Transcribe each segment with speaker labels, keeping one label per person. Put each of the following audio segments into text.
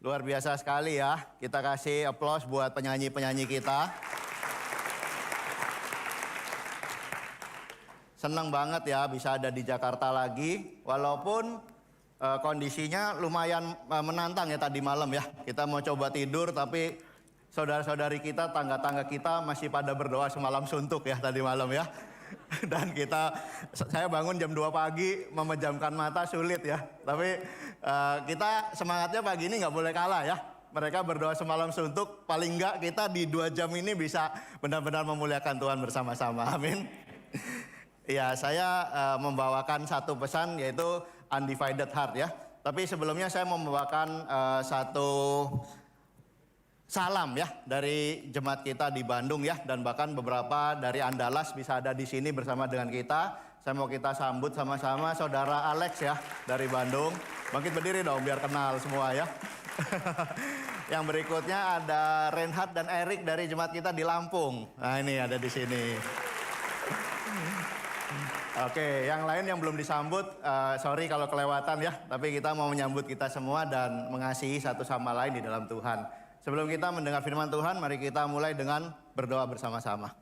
Speaker 1: Luar biasa sekali ya. Kita kasih aplaus buat penyanyi-penyanyi kita. Senang banget ya bisa ada di Jakarta lagi. Walaupun kondisinya lumayan menantang ya tadi malam ya. Kita mau coba tidur tapi saudara-saudari kita, tangga-tangga kita masih pada berdoa semalam suntuk ya tadi malam ya. Dan saya bangun jam 2 pagi, memejamkan mata sulit ya. Tapi kita semangatnya pagi ini nggak boleh kalah ya. Mereka berdoa semalam suntuk, paling nggak kita di 2 jam ini bisa benar-benar memuliakan Tuhan bersama-sama. Amin. Ya, saya membawakan satu pesan yaitu undivided heart ya. Tapi sebelumnya saya membawakan satu salam ya dari jemaat kita di Bandung ya, dan bahkan beberapa dari Andalas bisa ada di sini bersama dengan kita. Saya mau kita sambut sama-sama saudara Alex ya dari Bandung. Bangkit berdiri dong biar kenal semua ya. Yang berikutnya ada Reinhard dan Erik dari jemaat kita di Lampung. Nah ini ada di sini. Oke, yang lain yang belum disambut, sorry kalau kelewatan ya. Tapi kita mau menyambut kita semua dan mengasihi satu sama lain di dalam Tuhan. Sebelum kita mendengar firman Tuhan, mari kita mulai dengan berdoa bersama-sama.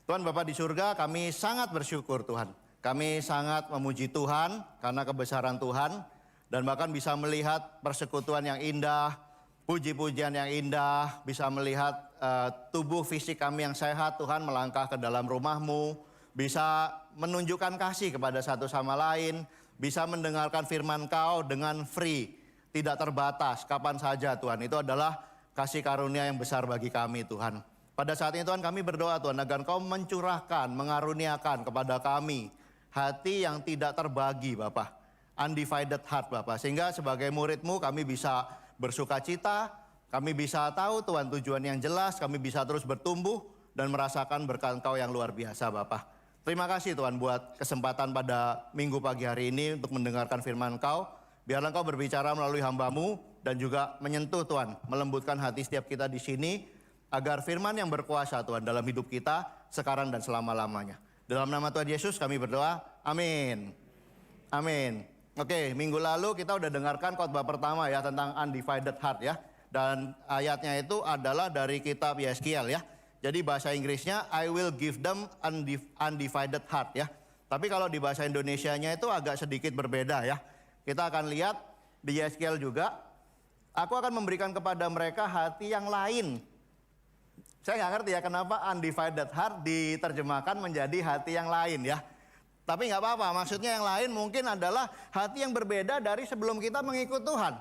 Speaker 1: Tuhan Bapa di surga, kami sangat bersyukur Tuhan. Kami sangat memuji Tuhan karena kebesaran Tuhan. Dan bahkan bisa melihat persekutuan yang indah, puji-pujian yang indah. Bisa melihat tubuh fisik kami yang sehat Tuhan melangkah ke dalam rumah-Mu. Bisa menunjukkan kasih kepada satu sama lain. Bisa mendengarkan firman Kau dengan free. Tidak terbatas, kapan saja Tuhan. Itu adalah kasih karunia yang besar bagi kami Tuhan. Pada saat ini Tuhan kami berdoa Tuhan agar Kau mencurahkan, mengaruniakan kepada kami hati yang tidak terbagi Bapa. Undivided heart Bapa. Sehingga sebagai murid-Mu kami bisa bersuka cita, kami bisa tahu Tuhan tujuan yang jelas, kami bisa terus bertumbuh dan merasakan berkat Kau yang luar biasa Bapa. Terima kasih Tuhan buat kesempatan pada minggu pagi hari ini untuk mendengarkan firman Kau. Biarlah Kau berbicara melalui hamba-Mu dan juga menyentuh Tuhan, melembutkan hati setiap kita di sini agar firman yang berkuasa Tuhan dalam hidup kita sekarang dan selama-lamanya. Dalam nama Tuhan Yesus kami berdoa, amin. Amin. Oke, minggu lalu kita udah dengarkan khotbah pertama ya tentang undivided heart ya. Dan ayatnya itu adalah dari kitab Yeskiel ya. Jadi bahasa Inggrisnya I will give them undivided heart ya. Tapi kalau di bahasa Indonesianya itu agak sedikit berbeda ya. Kita akan lihat di Yeskiel juga, aku akan memberikan kepada mereka hati yang lain. Saya nggak ngerti ya kenapa undivided heart diterjemahkan menjadi hati yang lain ya. Tapi nggak apa-apa, maksudnya yang lain mungkin adalah hati yang berbeda dari sebelum kita mengikut Tuhan.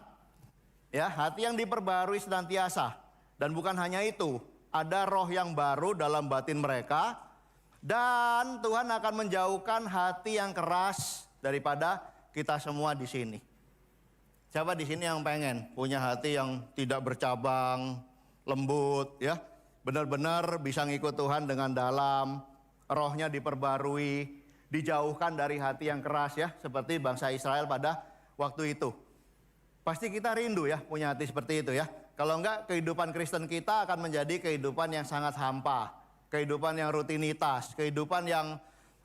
Speaker 1: Ya, hati yang diperbarui senantiasa. Dan bukan hanya itu, ada roh yang baru dalam batin mereka. Dan Tuhan akan menjauhkan hati yang keras daripada kita semua di sini. Siapa di sini yang pengen punya hati yang tidak bercabang, lembut ya? Benar-benar bisa ngikut Tuhan dengan dalam, rohnya diperbarui, dijauhkan dari hati yang keras ya, seperti bangsa Israel pada waktu itu. Pasti kita rindu ya punya hati seperti itu ya. Kalau enggak, kehidupan Kristen kita akan menjadi kehidupan yang sangat hampa, kehidupan yang rutinitas, kehidupan yang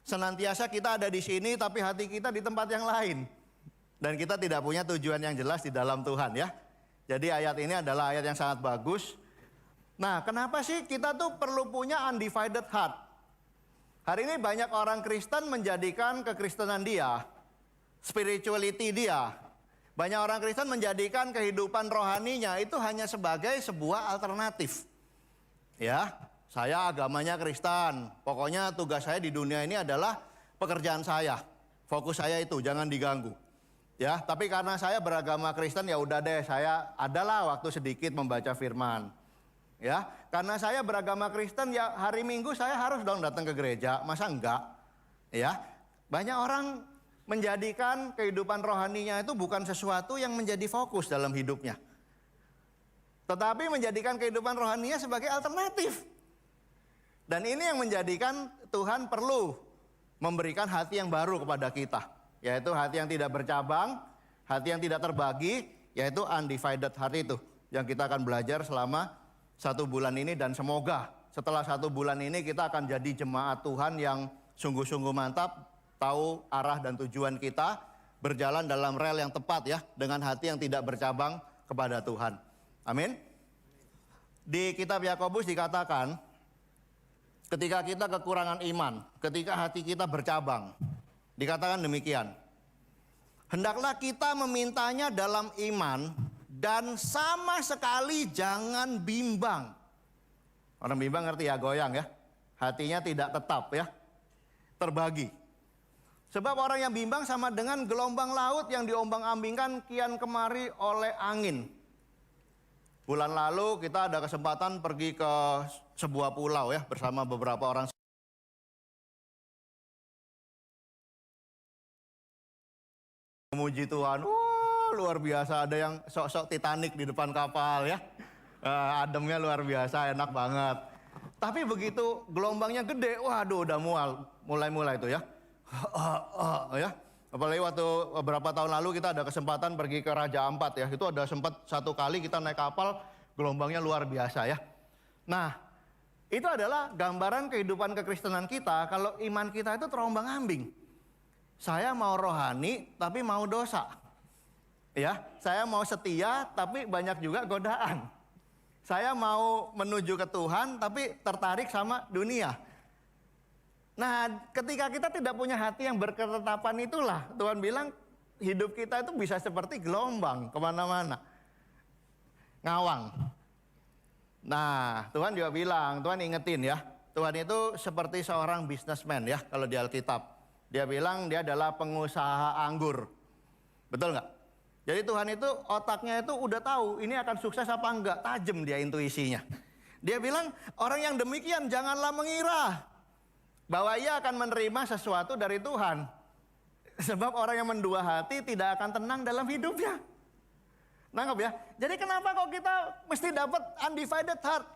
Speaker 1: senantiasa kita ada di sini tapi hati kita di tempat yang lain. Dan kita tidak punya tujuan yang jelas di dalam Tuhan ya. Jadi ayat ini adalah ayat yang sangat bagus. Nah, kenapa sih kita tuh perlu punya undivided heart? Hari ini banyak orang Kristen menjadikan kekristenan dia, spirituality dia. Banyak orang Kristen menjadikan kehidupan rohaninya itu hanya sebagai sebuah alternatif. Ya. Saya agamanya Kristen, pokoknya tugas saya di dunia ini adalah pekerjaan saya. Fokus saya itu, jangan diganggu. Ya, tapi karena saya beragama Kristen ya udah deh, saya adalah waktu sedikit membaca firman. Ya, karena saya beragama Kristen ya hari Minggu saya harus dong datang ke gereja, masa enggak? Ya, banyak orang menjadikan kehidupan rohaninya itu bukan sesuatu yang menjadi fokus dalam hidupnya. Tetapi menjadikan kehidupan rohaninya sebagai alternatif. Dan ini yang menjadikan Tuhan perlu memberikan hati yang baru kepada kita. Yaitu hati yang tidak bercabang, hati yang tidak terbagi, yaitu undivided heart itu. Yang kita akan belajar selama 1 bulan ini, dan semoga setelah 1 bulan ini kita akan jadi jemaat Tuhan yang sungguh-sungguh mantap, tahu arah dan tujuan kita, berjalan dalam rel yang tepat ya, dengan hati yang tidak bercabang kepada Tuhan. Amin. Di kitab Yakobus dikatakan, ketika kita kekurangan iman, ketika hati kita bercabang, dikatakan demikian. Hendaklah kita memintanya dalam iman dan sama sekali jangan bimbang. Orang bimbang ngerti ya, goyang ya. Hatinya tidak tetap ya, terbagi. Sebab orang yang bimbang sama dengan gelombang laut yang diombang-ambingkan kian kemari oleh angin. Bulan lalu kita ada kesempatan pergi ke sebuah pulau ya bersama beberapa orang. Memuji Tuhan, luar biasa, ada yang sok-sok Titanic di depan kapal ya. Ademnya luar biasa, enak banget. Tapi begitu gelombangnya gede, waduh udah mulai itu ya. Ya. Apalagi waktu beberapa tahun lalu kita ada kesempatan pergi ke Raja Ampat ya. Itu ada sempat satu kali kita naik kapal, gelombangnya luar biasa ya. Nah, itu adalah gambaran kehidupan kekristenan kita kalau iman kita itu terombang-ambing. Saya mau rohani tapi mau dosa. Ya, saya mau setia tapi banyak juga godaan. Saya mau menuju ke Tuhan tapi tertarik sama dunia. Nah, ketika kita tidak punya hati yang berketetapan itulah Tuhan bilang hidup kita itu bisa seperti gelombang kemana-mana. Ngawang. Nah, Tuhan juga bilang, Tuhan ingetin ya. Tuhan itu seperti seorang businessman ya kalau di Alkitab. Dia bilang dia adalah pengusaha anggur. Betul nggak? Jadi Tuhan itu otaknya itu udah tahu ini akan sukses apa enggak. Tajam dia intuisinya. Dia bilang orang yang demikian janganlah mengira bahwa ia akan menerima sesuatu dari Tuhan. Sebab orang yang mendua hati tidak akan tenang dalam hidupnya. Nangkep ya? Jadi kenapa kok kita mesti dapat undivided heart?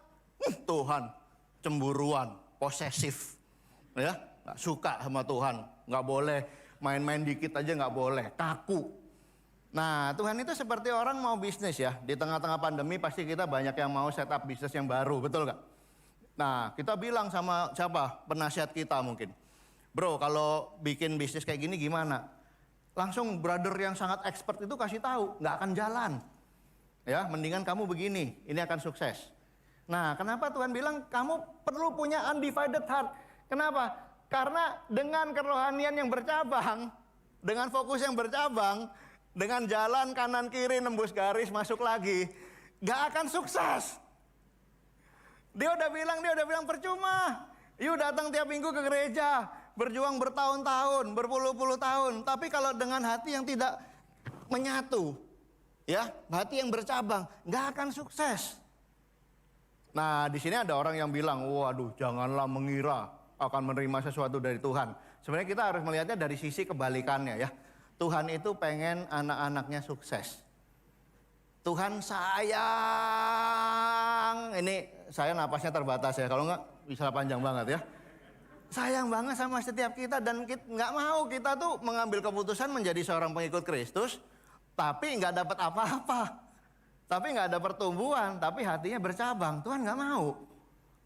Speaker 1: Tuhan, cemburuan, posesif. Ya, nggak suka sama Tuhan. Nggak boleh, main-main dikit aja nggak boleh, kaku. Nah, Tuhan itu seperti orang mau bisnis ya. Di tengah-tengah pandemi pasti kita banyak yang mau set up bisnis yang baru, betul nggak? Nah, kita bilang sama siapa? Penasihat kita mungkin. Bro, kalau bikin bisnis kayak gini gimana? Langsung brother yang sangat expert itu kasih tahu, nggak akan jalan. Ya, mendingan kamu begini, ini akan sukses. Nah, kenapa Tuhan bilang kamu perlu punya undivided heart? Kenapa? Karena dengan kerohanian yang bercabang, dengan fokus yang bercabang, dengan jalan kanan kiri nembus garis masuk lagi, gak akan sukses. Dia udah bilang percuma. You datang tiap minggu ke gereja, berjuang bertahun-tahun, berpuluh-puluh tahun, tapi kalau dengan hati yang tidak menyatu, ya, hati yang bercabang, gak akan sukses. Nah, di sini ada orang yang bilang, waduh, janganlah mengira akan menerima sesuatu dari Tuhan. Sebenarnya kita harus melihatnya dari sisi kebalikannya ya. Tuhan itu pengen anak-anaknya sukses. Tuhan sayang, ini saya napasnya terbatas ya, kalau enggak bisa panjang banget ya. Sayang banget sama setiap kita dan nggak mau kita tuh mengambil keputusan menjadi seorang pengikut Kristus, tapi nggak dapat apa-apa. Tapi nggak ada pertumbuhan, tapi hatinya bercabang. Tuhan nggak mau.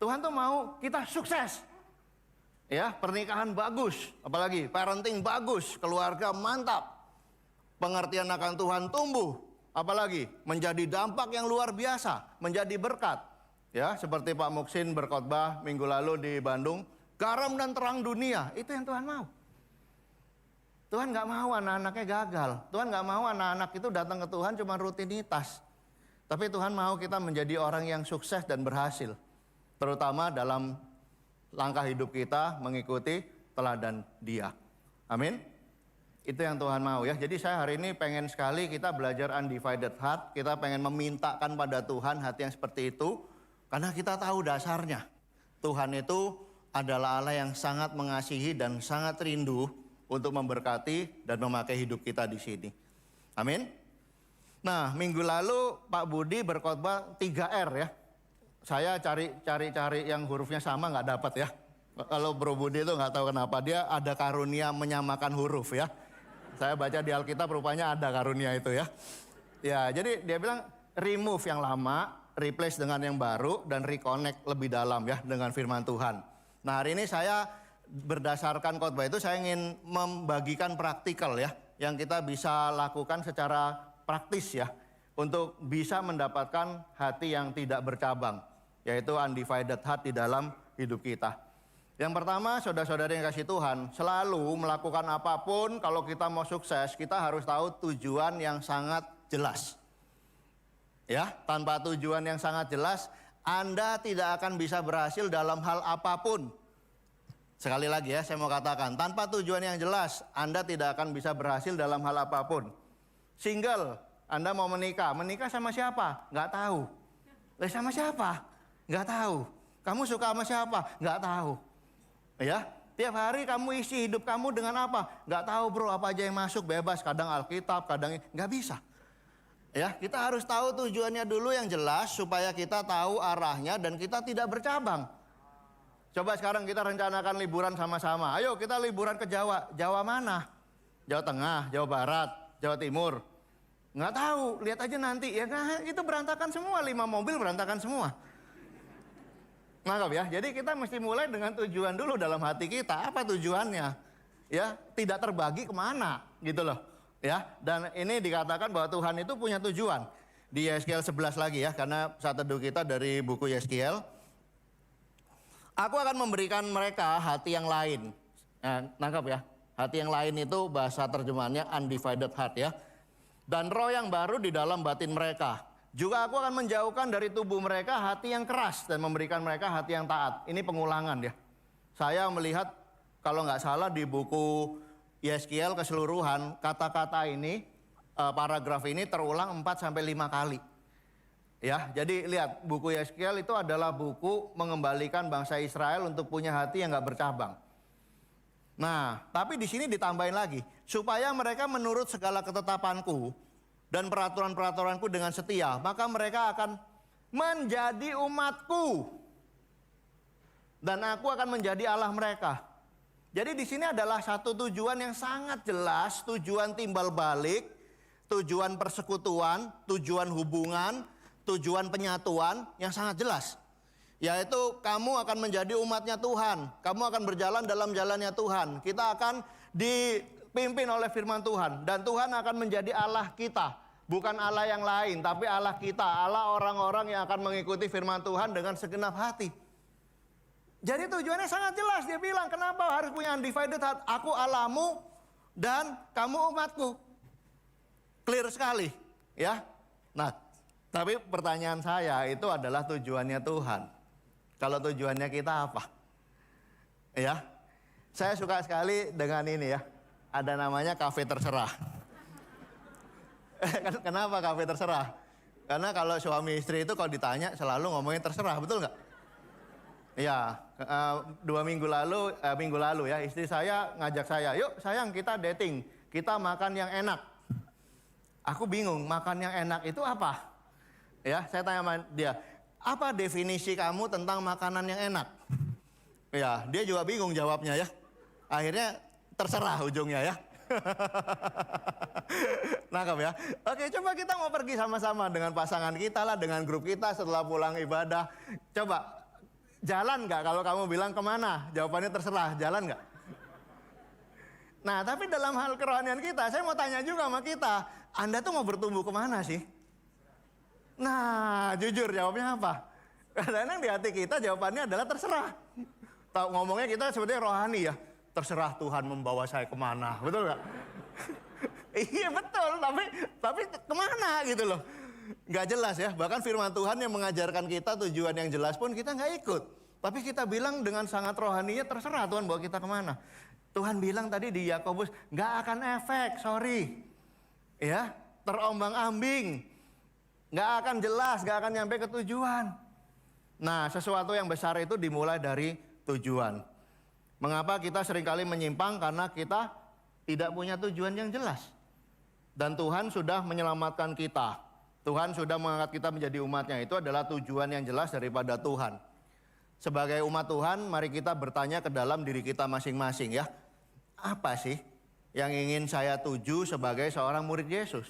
Speaker 1: Tuhan tuh mau kita sukses. Ya, pernikahan bagus, apalagi parenting bagus, keluarga mantap. Pengertian akan Tuhan tumbuh, apalagi menjadi dampak yang luar biasa, menjadi berkat. Ya, seperti Pak Muksin berkhotbah minggu lalu di Bandung, garam dan terang dunia, itu yang Tuhan mau. Tuhan nggak mau anak-anaknya gagal. Tuhan nggak mau anak-anak itu datang ke Tuhan cuma rutinitas. Tapi Tuhan mau kita menjadi orang yang sukses dan berhasil. Terutama dalam langkah hidup kita mengikuti teladan Dia. Amin. Itu yang Tuhan mau ya. Jadi saya hari ini pengen sekali kita belajar undivided heart. Kita pengen memintakan pada Tuhan hati yang seperti itu. Karena kita tahu dasarnya. Tuhan itu adalah Allah yang sangat mengasihi dan sangat rindu untuk memberkati dan memakai hidup kita di sini. Amin. Nah, minggu lalu Pak Budi berkhotbah 3R ya. Saya cari yang hurufnya sama nggak dapat ya. Kalau Bro Budi itu nggak tahu kenapa dia ada karunia menyamakan huruf ya. Saya baca di Alkitab rupanya ada karunia itu ya. Ya, jadi dia bilang remove yang lama, replace dengan yang baru dan reconnect lebih dalam ya dengan firman Tuhan. Nah, hari ini saya berdasarkan khotbah itu saya ingin membagikan praktikal ya yang kita bisa lakukan secara praktis ya. untuk bisa mendapatkan hati yang tidak bercabang, yaitu undivided heart di dalam hidup kita. Yang pertama, saudara-saudari yang kasih Tuhan, selalu melakukan apapun kalau kita mau sukses, kita harus tahu tujuan yang sangat jelas. Ya, tanpa tujuan yang sangat jelas, Anda tidak akan bisa berhasil dalam hal apapun. Sekali lagi ya, saya mau katakan, tanpa tujuan yang jelas, Anda tidak akan bisa berhasil dalam hal apapun. Single, Anda mau menikah sama siapa? Nggak tahu. Sama siapa? Nggak tahu. Kamu suka sama siapa? Nggak tahu. Ya, tiap hari kamu isi hidup kamu dengan apa? Nggak tahu bro, apa aja yang masuk bebas. Kadang Alkitab, kadang nggak bisa. Ya, kita harus tahu tujuannya dulu yang jelas supaya kita tahu arahnya dan kita tidak bercabang. Coba sekarang kita rencanakan liburan sama-sama. Ayo kita liburan ke Jawa. Jawa mana? Jawa Tengah, Jawa Barat, Jawa Timur. Nggak tahu, lihat aja nanti. Ya kan, itu berantakan semua, 5 mobil berantakan semua. Nangkap ya? Jadi kita mesti mulai dengan tujuan dulu dalam hati kita. Apa tujuannya? Ya, tidak terbagi kemana gitu loh. Ya, dan ini dikatakan bahwa Tuhan itu punya tujuan. Di Yeskiel 11 lagi ya, karena saat teduh kita dari buku Yeskiel. Aku akan memberikan mereka hati yang lain. Nah, nangkap ya? Hati yang lain itu bahasa terjemahannya undivided heart ya. Dan roh yang baru di dalam batin mereka. Juga aku akan menjauhkan dari tubuh mereka hati yang keras dan memberikan mereka hati yang taat. Ini pengulangan ya. Saya melihat kalau nggak salah di buku Yeskiel keseluruhan, kata-kata ini, paragraf ini terulang 4-5 kali. Ya, jadi lihat buku Yeskiel itu adalah buku mengembalikan bangsa Israel untuk punya hati yang nggak bercabang. Nah, tapi di sini ditambahin lagi, supaya mereka menurut segala ketetapanku dan peraturan-peraturanku dengan setia, maka mereka akan menjadi umatku dan aku akan menjadi Allah mereka. Jadi di sini adalah satu tujuan yang sangat jelas, tujuan timbal balik, tujuan persekutuan, tujuan hubungan, tujuan penyatuan yang sangat jelas. Yaitu kamu akan menjadi umatnya Tuhan, kamu akan berjalan dalam jalannya Tuhan. Kita akan dipimpin oleh firman Tuhan dan Tuhan akan menjadi Allah kita. Bukan Allah yang lain, tapi Allah kita, Allah orang-orang yang akan mengikuti firman Tuhan dengan segenap hati. Jadi tujuannya sangat jelas, dia bilang kenapa harus punya undivided heart. Aku Allahmu dan kamu umatku. Clear sekali ya. Nah, tapi pertanyaan saya itu adalah tujuannya Tuhan. Kalau tujuannya kita apa? Ya, saya suka sekali dengan ini ya. Ada namanya kafe terserah. Kenapa kafe terserah? Karena kalau suami istri itu kalau ditanya selalu ngomongin terserah, betul nggak? Iya, 2 minggu lalu ya istri saya ngajak saya, yuk sayang kita dating, kita makan yang enak. Aku bingung, makan yang enak itu apa? Ya, saya tanya sama dia, apa definisi kamu tentang makanan yang enak? Ya, dia juga bingung jawabnya ya. Akhirnya terserah ujungnya ya. Nangkap ya. Oke, coba kita mau pergi sama-sama dengan pasangan kita lah, dengan grup kita setelah pulang ibadah. Coba, jalan nggak kalau kamu bilang kemana? Jawabannya terserah, jalan nggak? Nah, tapi dalam hal kerohanian kita, saya mau tanya juga sama kita, Anda tuh mau bertumbuh kemana sih? Nah, jujur jawabnya apa? Kadang-kadang di hati kita jawabannya adalah terserah. Tahu ngomongnya kita sebenarnya rohani ya. Terserah Tuhan membawa saya kemana, betul nggak? Iya betul, tapi kemana gitu loh. Nggak jelas ya, bahkan firman Tuhan yang mengajarkan kita tujuan yang jelas pun kita nggak ikut. Tapi kita bilang dengan sangat rohaninya terserah Tuhan bawa kita kemana. Tuhan bilang tadi di Yakobus, nggak akan efek, sorry. Ya, terombang ambing. Nggak akan jelas, nggak akan nyampe ke tujuan. Nah, sesuatu yang besar itu dimulai dari tujuan. Mengapa kita seringkali menyimpang? Karena kita tidak punya tujuan yang jelas. Dan Tuhan sudah menyelamatkan kita. Tuhan sudah mengangkat kita menjadi umatnya. Itu adalah tujuan yang jelas daripada Tuhan. Sebagai umat Tuhan, mari kita bertanya ke dalam diri kita masing-masing ya. Apa sih yang ingin saya tuju sebagai seorang murid Yesus?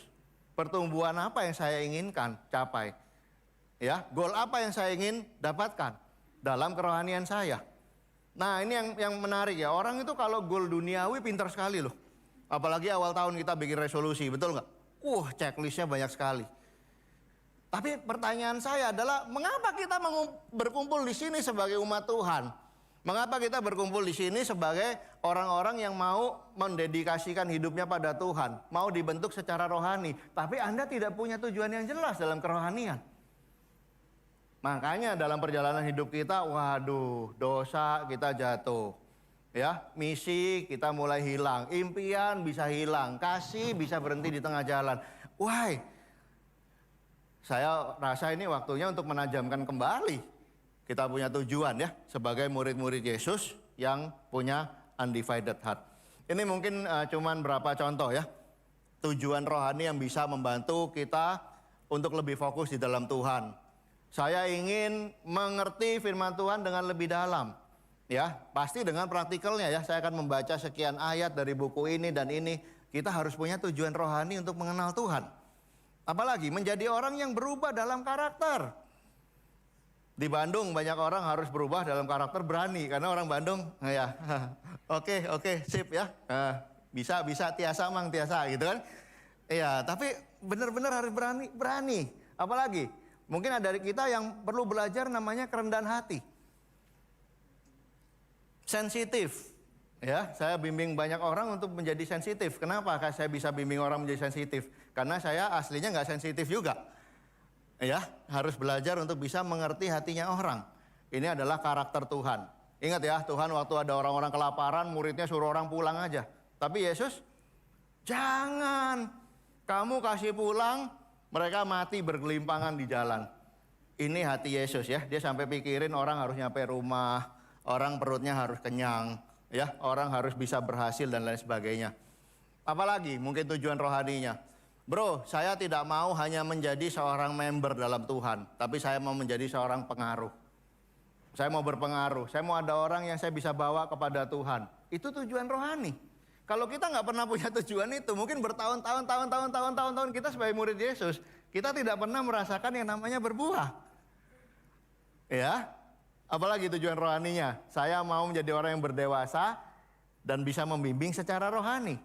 Speaker 1: Pertumbuhan apa yang saya inginkan capai? Ya, goal apa yang saya ingin dapatkan dalam kerohanian saya? Nah, ini yang menarik ya. Orang itu kalau goal duniawi pintar sekali loh. Apalagi awal tahun kita bikin resolusi, betul nggak? Checklistnya banyak sekali. Tapi pertanyaan saya adalah, mengapa kita berkumpul di sini sebagai umat Tuhan? Mengapa kita berkumpul di sini sebagai orang-orang yang mau mendedikasikan hidupnya pada Tuhan, mau dibentuk secara rohani, tapi Anda tidak punya tujuan yang jelas dalam kerohanian. Makanya dalam perjalanan hidup kita, waduh, dosa kita jatuh. Ya, misi kita mulai hilang, impian bisa hilang, kasih bisa berhenti di tengah jalan. Why? Saya rasa ini waktunya untuk menajamkan kembali. Kita punya tujuan ya, sebagai murid-murid Yesus yang punya undivided heart. Ini mungkin cuman berapa contoh ya, tujuan rohani yang bisa membantu kita untuk lebih fokus di dalam Tuhan. Saya ingin mengerti firman Tuhan dengan lebih dalam. Ya, pasti dengan praktikalnya ya, saya akan membaca sekian ayat dari buku ini dan ini. Kita harus punya tujuan rohani untuk mengenal Tuhan. Apalagi menjadi orang yang berubah dalam karakter. Di Bandung banyak orang harus berubah dalam karakter berani. Karena orang Bandung, ya oke, sip ya. Bisa, tiasa mang, tiasa gitu kan. Iya, tapi benar-benar harus berani. Apalagi, mungkin ada dari kita yang perlu belajar namanya kerendahan hati. Sensitif. Ya, saya bimbing banyak orang untuk menjadi sensitif. Kenapa saya bisa bimbing orang menjadi sensitif? Karena saya aslinya nggak sensitif juga. Ya, harus belajar untuk bisa mengerti hatinya orang. Ini adalah karakter Tuhan. Ingat ya, Tuhan waktu ada orang-orang kelaparan, muridnya suruh orang pulang aja. Tapi Yesus, jangan. Kamu kasih pulang, mereka mati bergelimpangan di jalan. Ini hati Yesus ya. Dia sampai pikirin orang harus nyampe rumah, orang perutnya harus kenyang, ya, orang harus bisa berhasil dan lain sebagainya. Apalagi mungkin tujuan rohaninya. Bro, saya tidak mau hanya menjadi seorang member dalam Tuhan, tapi saya mau menjadi seorang pengaruh. Saya mau berpengaruh, saya mau ada orang yang saya bisa bawa kepada Tuhan. Itu tujuan rohani. Kalau kita nggak pernah punya tujuan itu, mungkin bertahun-tahun kita sebagai murid Yesus, kita tidak pernah merasakan yang namanya berbuah. Ya, apalagi tujuan rohaninya. Saya mau menjadi orang yang berdewasa dan bisa membimbing secara rohani.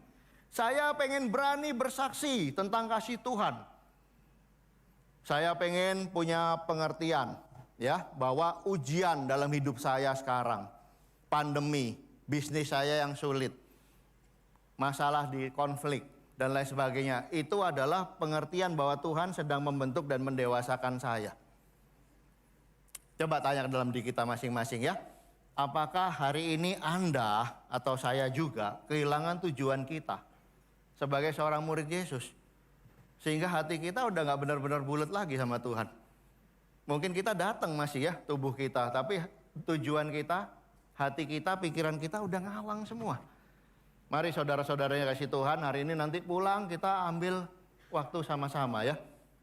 Speaker 1: Saya pengen berani bersaksi tentang kasih Tuhan. Saya pengen punya pengertian ya, bahwa ujian dalam hidup saya sekarang, pandemi, bisnis saya yang sulit, masalah di konflik dan lain sebagainya, itu adalah pengertian bahwa Tuhan sedang membentuk dan mendewasakan saya. Coba tanya ke dalam diri kita masing-masing ya. Apakah hari ini Anda atau saya juga kehilangan tujuan kita sebagai seorang murid Yesus? Sehingga hati kita udah gak benar-benar bulat lagi sama Tuhan. Mungkin kita datang masih ya, tubuh kita, tapi tujuan kita, hati kita, pikiran kita udah ngawang semua. Mari saudara-saudaranya kasih Tuhan, hari ini nanti pulang kita ambil waktu sama-sama ya.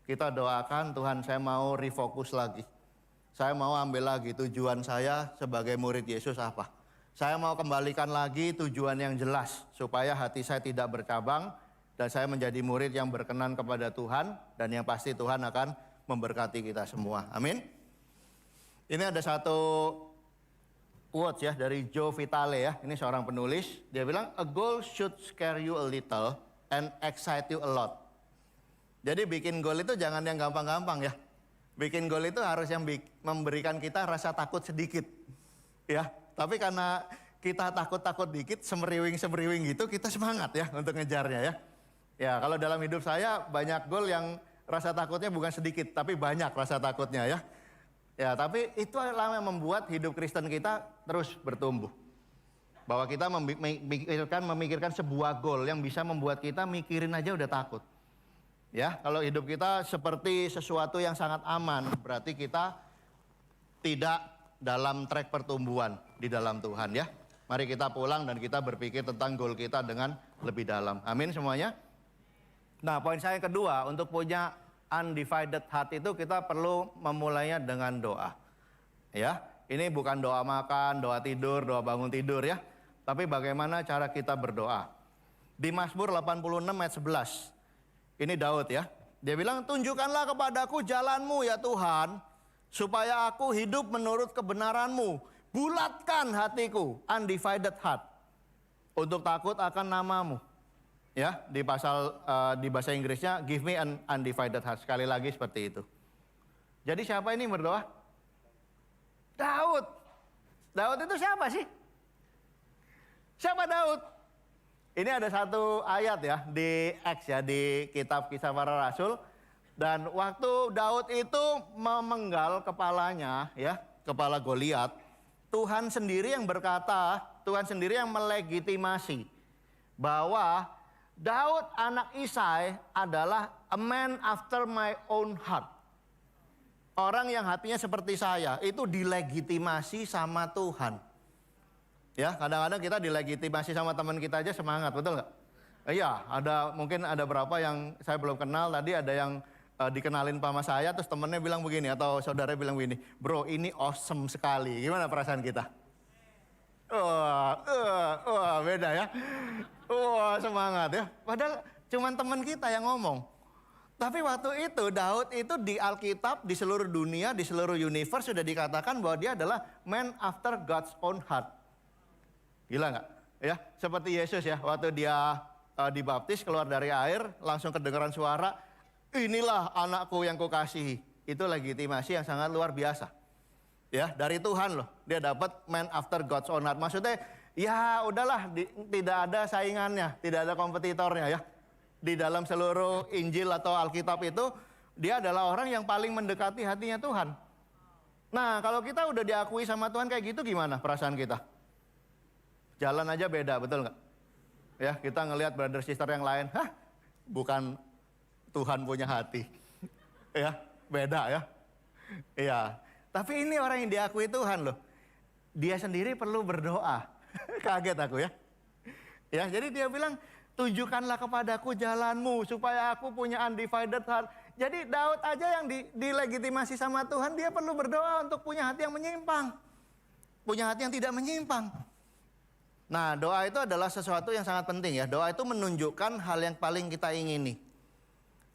Speaker 1: Kita doakan, Tuhan saya mau refocus lagi. Saya mau ambil lagi tujuan saya sebagai murid Yesus apa. Saya mau kembalikan lagi tujuan yang jelas supaya hati saya tidak bercabang dan saya menjadi murid yang berkenan kepada Tuhan dan yang pasti Tuhan akan memberkati kita semua. Amin. Ini ada satu quotes ya dari Joe Vitale ya. Ini seorang penulis. Dia bilang, a goal should scare you a little and excite you a lot. Jadi bikin goal itu jangan yang gampang-gampang ya. Bikin goal itu harus yang memberikan kita rasa takut sedikit. Ya. Tapi karena kita takut-takut dikit, semeriwing-semeriwing gitu, kita semangat ya untuk ngejarnya ya. Ya, kalau dalam hidup saya banyak goal yang rasa takutnya bukan sedikit, tapi banyak rasa takutnya ya. Ya, tapi itu adalah yang membuat hidup Kristen kita terus bertumbuh. Bahwa kita memikirkan sebuah goal yang bisa membuat kita mikirin aja udah takut. Ya, kalau hidup kita seperti sesuatu yang sangat aman, berarti kita tidak dalam trek pertumbuhan di dalam Tuhan ya. Mari kita pulang dan kita berpikir tentang goal kita dengan lebih dalam. Amin semuanya. Nah, poin saya yang kedua, untuk punya undivided heart itu kita perlu memulainya dengan doa. Ya, ini bukan doa makan, doa tidur, doa bangun tidur ya. Tapi bagaimana cara kita berdoa. Di Mazmur 86 ayat 11. Ini Daud ya. Dia bilang, tunjukkanlah kepadaku jalanmu ya Tuhan, supaya aku hidup menurut kebenaran-Mu. Bulatkan hatiku, undivided heart, untuk takut akan nama-Mu. Ya, di bahasa Inggrisnya, give me an undivided heart. Sekali lagi seperti itu. Jadi siapa ini berdoa? Daud. Daud itu siapa sih? Siapa Daud? Ini ada satu ayat ya di Acts ya, di kitab Kisah Para Rasul. Dan waktu Daud itu memenggal kepalanya ya, kepala Goliat, Tuhan sendiri yang berkata, Tuhan sendiri yang melegitimasi bahwa Daud anak Isai adalah a man after my own heart. Orang yang hatinya seperti saya, itu dilegitimasi sama Tuhan. Ya, kadang-kadang kita dilegitimasi sama teman kita aja semangat, betul nggak? Iya, mungkin ada berapa yang saya belum kenal, tadi ada yang dikenalin sama saya, terus temennya bilang begini, atau saudara bilang begini, bro ini awesome sekali, gimana perasaan kita? Wah, beda ya. Wah, semangat ya. Padahal cuman teman kita yang ngomong. Tapi waktu itu Daud itu di Alkitab, di seluruh dunia, di seluruh universe sudah dikatakan bahwa dia adalah man after God's own heart. Gila nggak? Ya, seperti Yesus ya, waktu dia dibaptis keluar dari air, langsung kedengaran suara, inilah anakku yang kukasihi. Itu legitimasi yang sangat luar biasa. Ya, dari Tuhan loh, dia dapat man after God's own heart. Maksudnya, ya udahlah, tidak ada saingannya, tidak ada kompetitornya ya. Di dalam seluruh Injil atau Alkitab itu, dia adalah orang yang paling mendekati hatinya Tuhan. Nah, kalau kita udah diakui sama Tuhan kayak gitu, gimana perasaan kita? Jalan aja beda, betul nggak? Ya, kita ngelihat brother sister yang lain, bukan Tuhan punya hati. Ya, beda ya. Iya. Tapi ini orang yang diakui Tuhan loh. Dia sendiri perlu berdoa. Kaget aku ya. Ya, jadi dia bilang, tunjukkanlah kepadaku jalanmu supaya aku punya undivided heart. Jadi Daud aja yang dilegitimasi sama Tuhan, dia perlu berdoa untuk punya hati yang menyimpang. Punya hati yang tidak menyimpang. Nah, doa itu adalah sesuatu yang sangat penting ya. Doa itu menunjukkan hal yang paling kita ingini.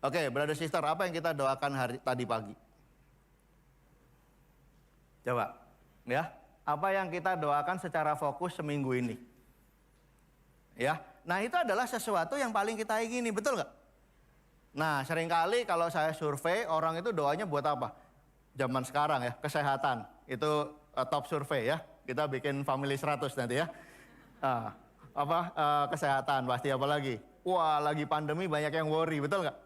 Speaker 1: Oke, brother sister, apa yang kita doakan tadi pagi? Coba, ya. Apa yang kita doakan secara fokus seminggu ini? Ya, nah itu adalah sesuatu yang paling kita ingini, betul nggak? Nah, seringkali kalau saya survei, orang itu doanya buat apa? Zaman sekarang ya, kesehatan. Itu top survei ya. Kita bikin family 100 nanti ya. Kesehatan pasti, apa lagi? Wah, lagi pandemi banyak yang worry, betul nggak?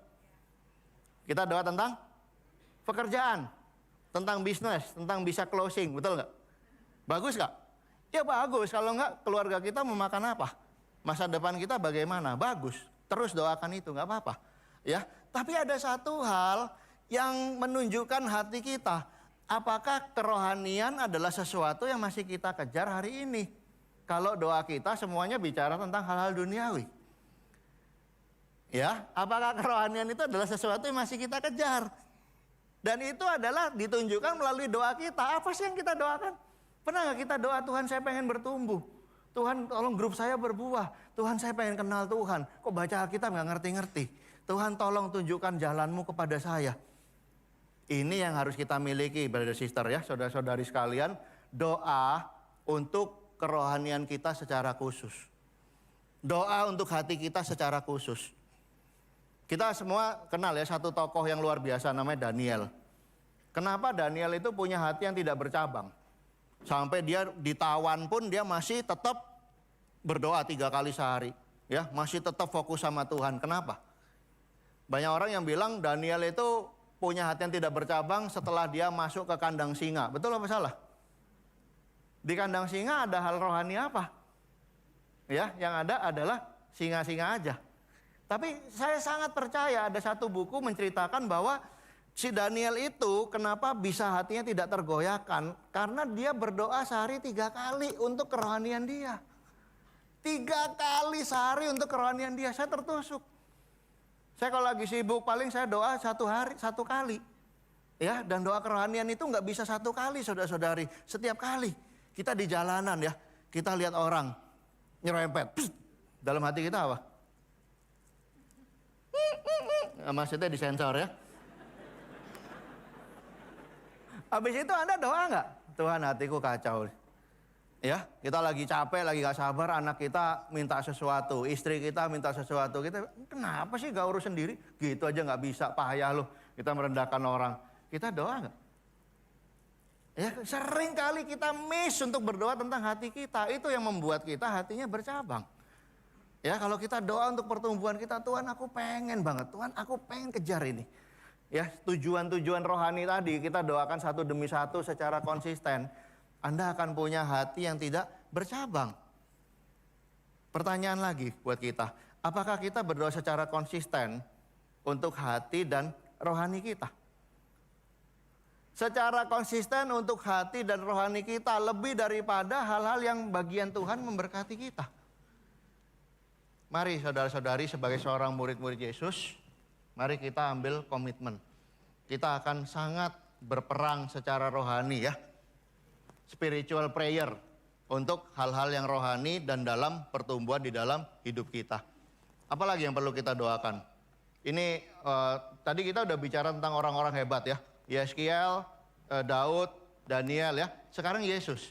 Speaker 1: Kita doa tentang pekerjaan, tentang bisnis, tentang bisa closing, betul nggak? Bagus nggak? Ya bagus, kalau nggak keluarga kita mau makan apa? Masa depan kita bagaimana? Bagus, terus doakan itu, nggak apa-apa. Ya, tapi ada satu hal yang menunjukkan hati kita. Apakah kerohanian adalah sesuatu yang masih kita kejar hari ini? Kalau doa kita semuanya bicara tentang hal-hal duniawi. Ya, apakah kerohanian itu adalah sesuatu yang masih kita kejar? Dan itu adalah ditunjukkan melalui doa kita. Apa sih yang kita doakan? Pernah nggak kita doa, Tuhan saya pengen bertumbuh. Tuhan tolong grup saya berbuah. Tuhan saya pengen kenal Tuhan. Kok baca Alkitab nggak ngerti-ngerti. Tuhan tolong tunjukkan jalanmu kepada saya. Ini yang harus kita miliki, brother sister ya, saudara-saudari sekalian. Doa untuk kerohanian kita secara khusus. Doa untuk hati kita secara khusus. Kita semua kenal ya satu tokoh yang luar biasa namanya Daniel. Kenapa Daniel itu punya hati yang tidak bercabang? Sampai dia ditawan pun dia masih tetap berdoa 3 kali sehari. Ya, masih tetap fokus sama Tuhan. Kenapa? Banyak orang yang bilang Daniel itu punya hati yang tidak bercabang setelah dia masuk ke kandang singa. Betul apa salah? Di kandang singa ada hal rohani apa? Ya, yang ada adalah singa-singa aja. Tapi saya sangat percaya ada satu buku menceritakan bahwa si Daniel itu kenapa bisa hatinya tidak tergoyahkan? Karena dia berdoa sehari 3 kali untuk kerohanian dia. 3 kali sehari untuk kerohanian dia. Saya tertusuk. Saya kalau lagi sibuk paling saya doa 1 hari 1 kali. Ya, dan doa kerohanian itu nggak bisa 1 kali, saudara-saudari. Setiap kali kita di jalanan ya, kita lihat orang nyerempet. Psst, dalam hati kita apa? Maksudnya disensor ya. Habis itu Anda doa nggak? Tuhan, hatiku kacau. Ya, kita lagi capek, lagi gak sabar, anak kita minta sesuatu, istri kita minta sesuatu. Kita, kenapa sih gak urus sendiri? Gitu aja gak bisa, payah loh. Kita merendahkan orang. Kita doa nggak? Ya, sering kali kita miss untuk berdoa tentang hati kita. Itu yang membuat kita hatinya bercabang. Ya, kalau kita doa untuk pertumbuhan kita, Tuhan aku pengen banget, Tuhan aku pengen kejar ini. Ya, tujuan-tujuan rohani tadi kita doakan satu demi satu secara konsisten. Anda akan punya hati yang tidak bercabang. Pertanyaan lagi buat kita, apakah kita berdoa secara konsisten untuk hati dan rohani kita? Secara konsisten untuk hati dan rohani kita lebih daripada hal-hal yang bagian Tuhan memberkati kita. Mari saudara-saudari sebagai seorang murid-murid Yesus, mari kita ambil komitmen. Kita akan sangat berperang secara rohani ya. Spiritual prayer untuk hal-hal yang rohani dan dalam pertumbuhan di dalam hidup kita. Apalagi yang perlu kita doakan? Ini tadi kita udah bicara tentang orang-orang hebat ya. Yeskiel, Daud, Daniel ya. Sekarang Yesus.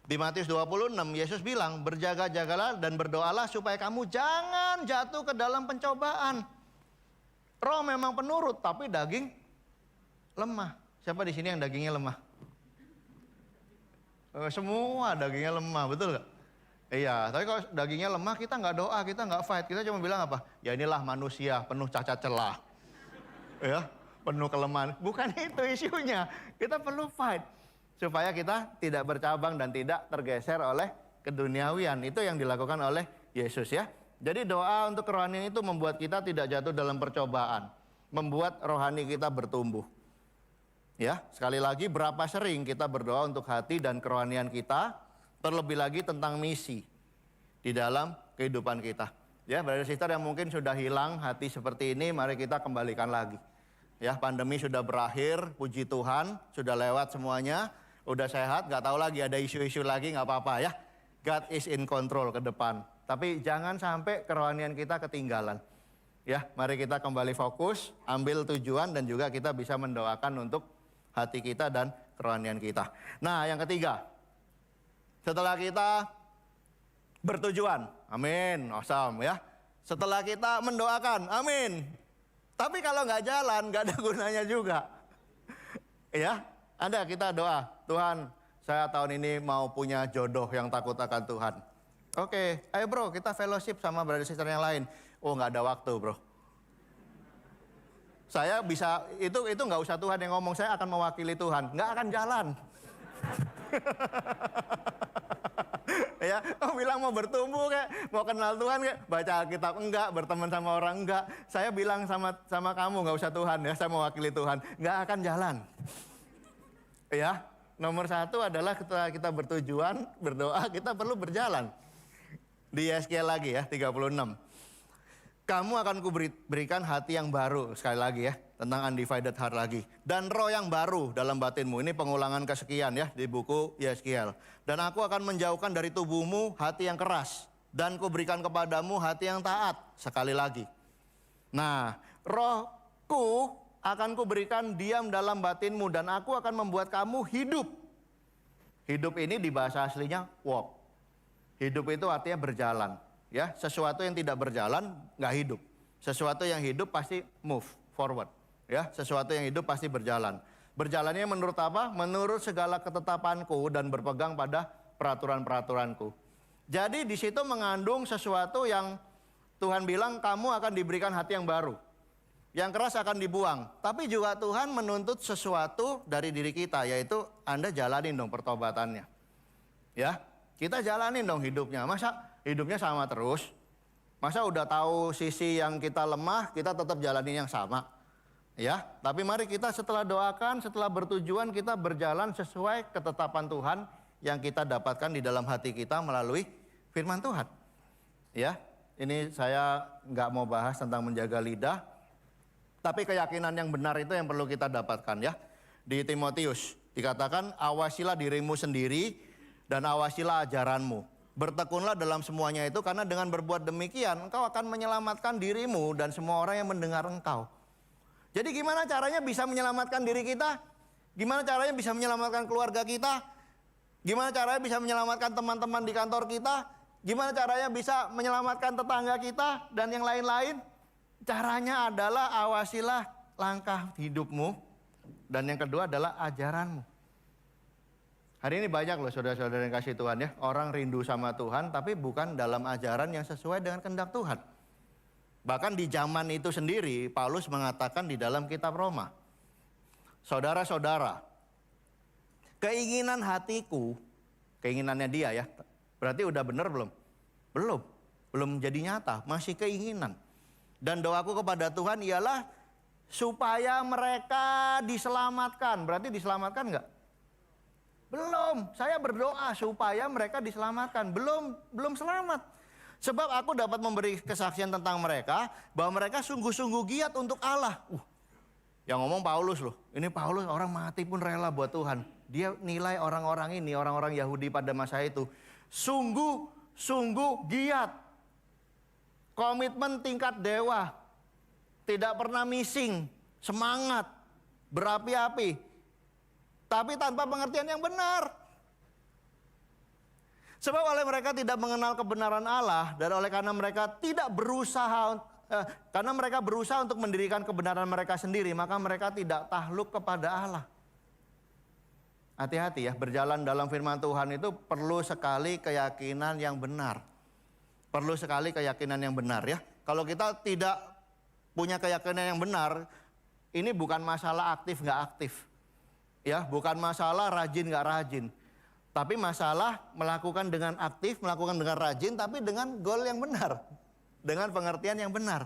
Speaker 1: Di Matius 26 Yesus bilang, berjaga-jagalah dan berdoalah supaya kamu jangan jatuh ke dalam pencobaan. Roh memang penurut tapi daging lemah. Siapa di sini yang dagingnya lemah? Semua dagingnya lemah, betul gak? Iya, tapi kalau dagingnya lemah kita nggak doa, kita nggak fight. Kita cuma bilang apa? Ya inilah manusia penuh cacat celah. Ya, penuh kelemahan. Bukan itu isunya. Kita perlu fight. Supaya kita tidak bercabang dan tidak tergeser oleh keduniawian. Itu yang dilakukan oleh Yesus ya. Jadi doa untuk kerohanian itu membuat kita tidak jatuh dalam percobaan. Membuat rohani kita bertumbuh. Ya, sekali lagi berapa sering kita berdoa untuk hati dan kerohanian kita. Terlebih lagi tentang misi di dalam kehidupan kita. Ya, brother sister yang mungkin sudah hilang hati seperti ini, mari kita kembalikan lagi. Ya, pandemi sudah berakhir, puji Tuhan, sudah lewat semuanya, udah sehat, nggak tahu lagi ada isu-isu lagi, nggak apa-apa ya. God is in control ke depan. Tapi jangan sampai kerohanian kita ketinggalan. Ya, mari kita kembali fokus, ambil tujuan dan juga kita bisa mendoakan untuk hati kita dan kerohanian kita. Nah, yang ketiga, setelah kita bertujuan, amin, awesome ya. Setelah kita mendoakan, amin. Tapi kalau nggak jalan, nggak ada gunanya juga. Ya, ada kita doa, Tuhan, saya tahun ini mau punya jodoh yang takut akan Tuhan. Oke, ayo bro, kita fellowship sama brother sister yang lain. Oh, nggak ada waktu bro. Saya bisa, itu nggak usah Tuhan yang ngomong, saya akan mewakili Tuhan. Nggak akan jalan. Ya, bilang mau bertumbuh kayak, mau kenal Tuhan kayak, baca Alkitab enggak, berteman sama orang enggak. Saya bilang sama kamu nggak usah Tuhan ya, saya mewakili Tuhan, nggak akan jalan. Ya, nomor satu adalah ketika kita bertujuan, berdoa, kita perlu berjalan. Di Yeskiel lagi ya, 36. Kamu akan kuberikan hati yang baru, sekali lagi ya, tentang undivided heart lagi. Dan roh yang baru dalam batinmu, ini pengulangan kesekian ya, di buku Yeskiel. Dan aku akan menjauhkan dari tubuhmu hati yang keras. Dan kuberikan kepadamu hati yang taat, sekali lagi. Nah, rohku akan kuberikan diam dalam batinmu dan aku akan membuat kamu hidup. Hidup ini di bahasa aslinya walk. Hidup itu artinya berjalan. Ya, sesuatu yang tidak berjalan nggak hidup. Sesuatu yang hidup pasti move forward. Ya, sesuatu yang hidup pasti berjalan. Berjalannya menurut apa? Menurut segala ketetapanku dan berpegang pada peraturan-peraturanku. Jadi di situ mengandung sesuatu yang Tuhan bilang kamu akan diberikan hati yang baru. Yang keras akan dibuang. Tapi juga Tuhan menuntut sesuatu dari diri kita, yaitu Anda jalanin dong pertobatannya. Ya, kita jalanin dong hidupnya. Masa hidupnya sama terus? Masa udah tahu sisi yang kita lemah, kita tetap jalanin yang sama? Ya, tapi mari kita setelah doakan, setelah bertujuan, kita berjalan sesuai ketetapan Tuhan yang kita dapatkan di dalam hati kita melalui firman Tuhan. Ya, ini saya nggak mau bahas tentang menjaga lidah, tapi keyakinan yang benar itu yang perlu kita dapatkan ya. Di Timotius dikatakan, awasilah dirimu sendiri dan awasilah ajaranmu. Bertekunlah dalam semuanya itu karena dengan berbuat demikian engkau akan menyelamatkan dirimu dan semua orang yang mendengar engkau. Jadi gimana caranya bisa menyelamatkan diri kita? Gimana caranya bisa menyelamatkan keluarga kita? Gimana caranya bisa menyelamatkan teman-teman di kantor kita? Gimana caranya bisa menyelamatkan tetangga kita dan yang lain-lain? Caranya adalah awasilah langkah hidupmu Dan yang kedua adalah ajaranmu. Hari ini banyak loh saudara-saudara yang kasih Tuhan ya. Orang rindu sama Tuhan tapi bukan dalam ajaran yang sesuai dengan kehendak Tuhan. Bahkan di zaman itu sendiri Paulus mengatakan di dalam kitab Roma. Saudara-saudara, keinginan hatiku, keinginannya dia ya. Berarti udah benar belum? Belum jadi nyata, masih keinginan. Dan doaku kepada Tuhan ialah supaya mereka diselamatkan. Berarti diselamatkan enggak? Belum, saya berdoa supaya mereka diselamatkan. Belum selamat. Sebab aku dapat memberi kesaksian tentang mereka, bahwa mereka sungguh-sungguh giat untuk Allah. Yang ngomong Paulus loh. Ini Paulus orang mati pun rela buat Tuhan. Dia nilai orang-orang ini, orang-orang Yahudi pada masa itu. Sungguh giat. Komitmen tingkat dewa. Tidak pernah missing. Semangat. Berapi-api. Tapi tanpa pengertian yang benar. Sebab oleh mereka tidak mengenal kebenaran Allah. Dan oleh karena mereka tidak berusaha, karena mereka berusaha untuk mendirikan kebenaran mereka sendiri. Maka mereka tidak takluk kepada Allah. Hati-hati ya, berjalan dalam firman Tuhan itu perlu sekali keyakinan yang benar. Perlu sekali keyakinan yang benar ya. Kalau kita tidak punya keyakinan yang benar, ini bukan masalah aktif nggak aktif. Ya, bukan masalah rajin nggak rajin. Tapi masalah melakukan dengan aktif, melakukan dengan rajin, tapi dengan goal yang benar. Dengan pengertian yang benar.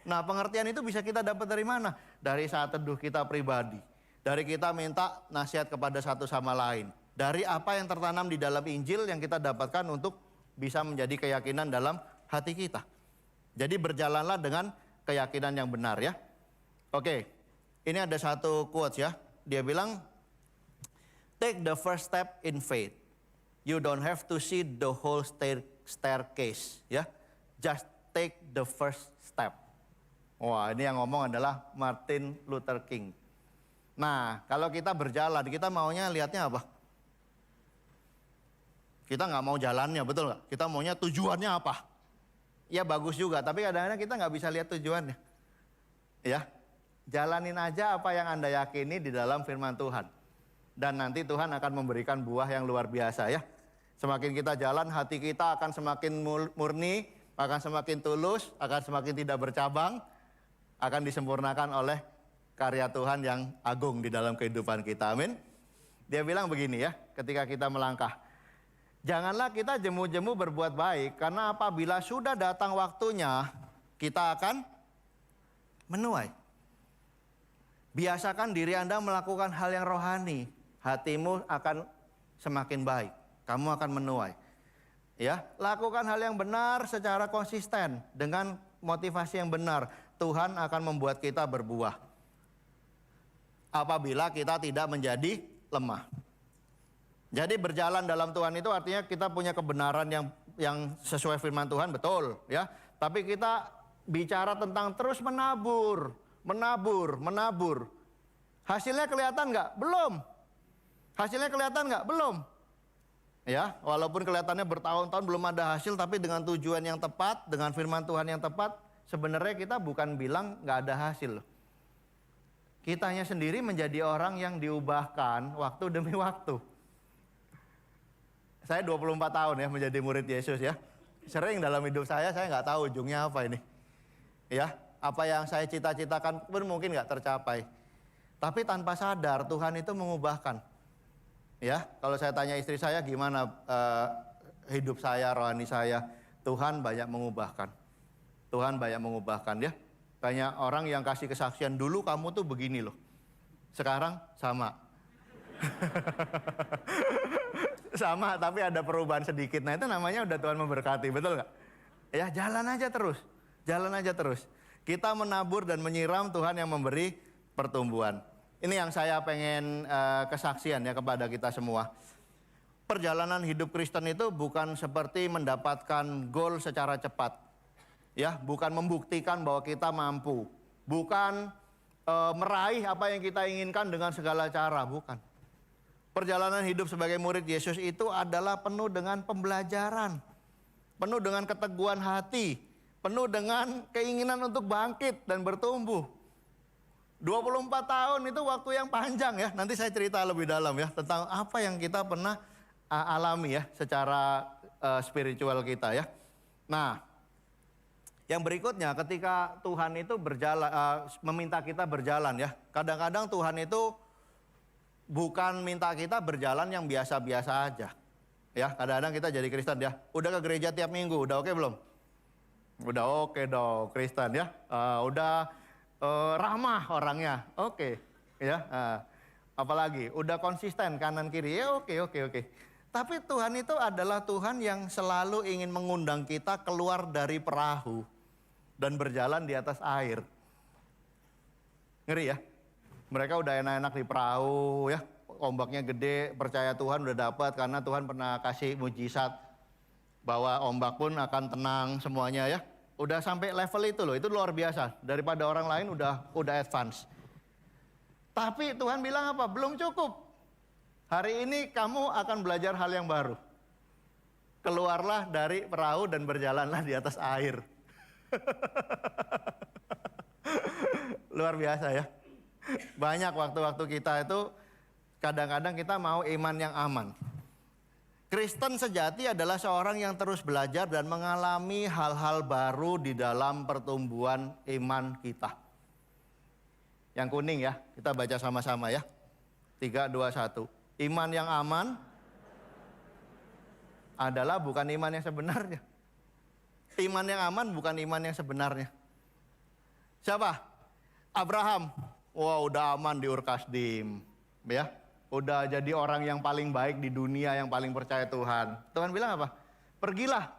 Speaker 1: Nah, pengertian itu bisa kita dapat dari mana? Dari saat teduh kita pribadi. Dari kita minta nasihat kepada satu sama lain. Dari apa yang tertanam di dalam Injil yang kita dapatkan untuk bisa menjadi keyakinan dalam hati kita. Jadi berjalanlah dengan keyakinan yang benar ya. Oke, ini ada satu quotes ya. Dia bilang, take the first step in faith. You don't have to see the whole staircase. Ya, just take the first step. Wah, ini yang ngomong adalah Martin Luther King. Nah, kalau kita berjalan, kita maunya lihatnya apa? Kita nggak mau jalannya, betul nggak? Kita maunya tujuannya apa? Ya bagus juga, tapi kadang-kadang kita nggak bisa lihat tujuannya. Ya, jalanin aja apa yang Anda yakini di dalam firman Tuhan. Dan nanti Tuhan akan memberikan buah yang luar biasa ya. Semakin kita jalan, hati kita akan semakin murni, akan semakin tulus, akan semakin tidak bercabang, akan disempurnakan oleh karya Tuhan yang agung di dalam kehidupan kita. Amin. Dia bilang begini ya, ketika kita melangkah. Janganlah kita jemu-jemu berbuat baik, karena apabila sudah datang waktunya, kita akan menuai. Biasakan diri Anda melakukan hal yang rohani, hatimu akan semakin baik, kamu akan menuai. Ya, lakukan hal yang benar secara konsisten dengan motivasi yang benar. Tuhan akan membuat kita berbuah. Apabila kita tidak menjadi lemah. Jadi berjalan dalam Tuhan itu artinya kita punya kebenaran yang sesuai firman Tuhan, betul ya. Tapi kita bicara tentang terus menabur. Hasilnya kelihatan nggak? Belum. Hasilnya kelihatan nggak? Belum. Ya, walaupun kelihatannya bertahun-tahun belum ada hasil, tapi dengan tujuan yang tepat, dengan firman Tuhan yang tepat, sebenarnya kita bukan bilang nggak ada hasil. Kitanya sendiri menjadi orang yang diubahkan waktu demi waktu. Saya 24 tahun ya menjadi murid Yesus ya. Sering dalam hidup saya nggak tahu ujungnya apa ini. Ya, apa yang saya cita-citakan pun mungkin nggak tercapai. Tapi tanpa sadar Tuhan itu mengubahkan. Ya, kalau saya tanya istri saya gimana hidup saya, rohani saya, Tuhan banyak mengubahkan. Tuhan banyak mengubahkan ya. Banyak orang yang kasih kesaksian, dulu kamu tuh begini loh. Sekarang sama. Sama, tapi ada perubahan sedikit. Nah itu namanya udah Tuhan memberkati, betul nggak? Ya jalan aja terus. Kita menabur dan menyiram, Tuhan yang memberi pertumbuhan. Ini yang saya pengen kesaksian ya kepada kita semua. Perjalanan hidup Kristen itu bukan seperti mendapatkan goal secara cepat. Ya, bukan membuktikan bahwa kita mampu. Bukan meraih apa yang kita inginkan dengan segala cara, bukan. Perjalanan hidup sebagai murid Yesus itu adalah penuh dengan pembelajaran. Penuh dengan keteguhan hati. Penuh dengan keinginan untuk bangkit dan bertumbuh. 24 tahun itu waktu yang panjang ya. Nanti saya cerita lebih dalam ya tentang apa yang kita pernah alami ya secara spiritual kita ya. Nah, yang berikutnya ketika Tuhan itu berjalan, meminta kita berjalan ya. Kadang-kadang Tuhan itu bukan minta kita berjalan yang biasa-biasa aja. Ya, kadang-kadang kita jadi Kristen ya. Udah ke gereja tiap minggu, udah oke belum? Udah oke dong, Kristen ya. Udah ramah orangnya, oke. Ya, apalagi udah konsisten kanan kiri, ya oke. Tapi Tuhan itu adalah Tuhan yang selalu ingin mengundang kita keluar dari perahu dan berjalan di atas air. Ngeri ya? Mereka udah enak-enak di perahu ya, ombaknya gede, percaya Tuhan udah dapat karena Tuhan pernah kasih mujizat bahwa ombak pun akan tenang semuanya ya. Udah sampai level itu loh, itu luar biasa. Daripada orang lain udah advance. Tapi Tuhan bilang apa? Belum cukup. Hari ini kamu akan belajar hal yang baru. Keluarlah dari perahu dan berjalanlah di atas air. Luar biasa ya. Banyak waktu-waktu kita itu kadang-kadang kita mau iman yang aman. Kristen sejati adalah seorang yang terus belajar dan mengalami hal-hal baru di dalam pertumbuhan iman kita. Yang kuning ya, kita baca sama-sama ya. 3, 2, 1. Iman yang aman adalah bukan iman yang sebenarnya. Iman yang aman bukan iman yang sebenarnya. Siapa? Abraham. Wah, udah aman di Ur Kasdim. Ya. Udah jadi orang yang paling baik di dunia, yang paling percaya Tuhan. Tuhan bilang apa? Pergilah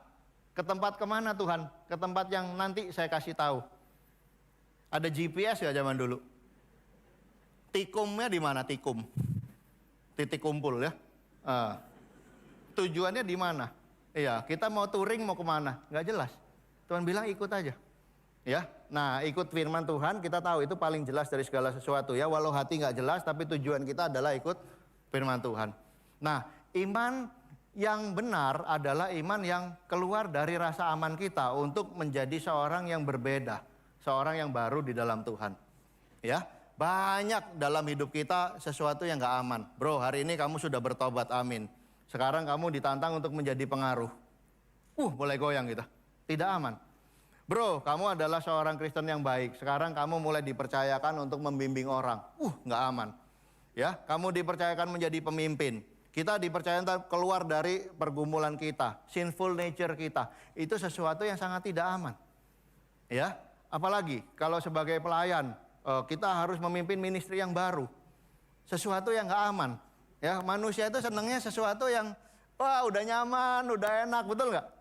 Speaker 1: ke tempat kemana Tuhan? Ke tempat yang nanti saya kasih tahu. Ada GPS ya zaman dulu. Tikumnya di mana? Tikum. Titik kumpul ya. Tujuannya di mana? Iya, kita mau touring mau kemana? Nggak jelas. Tuhan bilang ikut aja. Ya, nah ikut firman Tuhan kita tahu itu paling jelas dari segala sesuatu ya. Walau hati nggak jelas tapi tujuan kita adalah ikut firman Tuhan. Nah, iman yang benar adalah iman yang keluar dari rasa aman kita untuk menjadi seorang yang berbeda, seorang yang baru di dalam Tuhan. Ya, banyak dalam hidup kita sesuatu yang nggak aman. Bro, hari ini kamu sudah bertobat, amin. Sekarang kamu ditantang untuk menjadi pengaruh. Mulai goyang kita. Tidak aman. Bro, kamu adalah seorang Kristen yang baik. Sekarang kamu mulai dipercayakan untuk membimbing orang. Nggak aman. Ya, kamu dipercayakan menjadi pemimpin. Kita dipercayakan keluar dari pergumulan kita, sinful nature kita. Itu sesuatu yang sangat tidak aman. Ya, apalagi kalau sebagai pelayan, kita harus memimpin ministry yang baru. Sesuatu yang nggak aman. Ya, manusia itu senangnya sesuatu yang, udah nyaman, udah enak, betul nggak?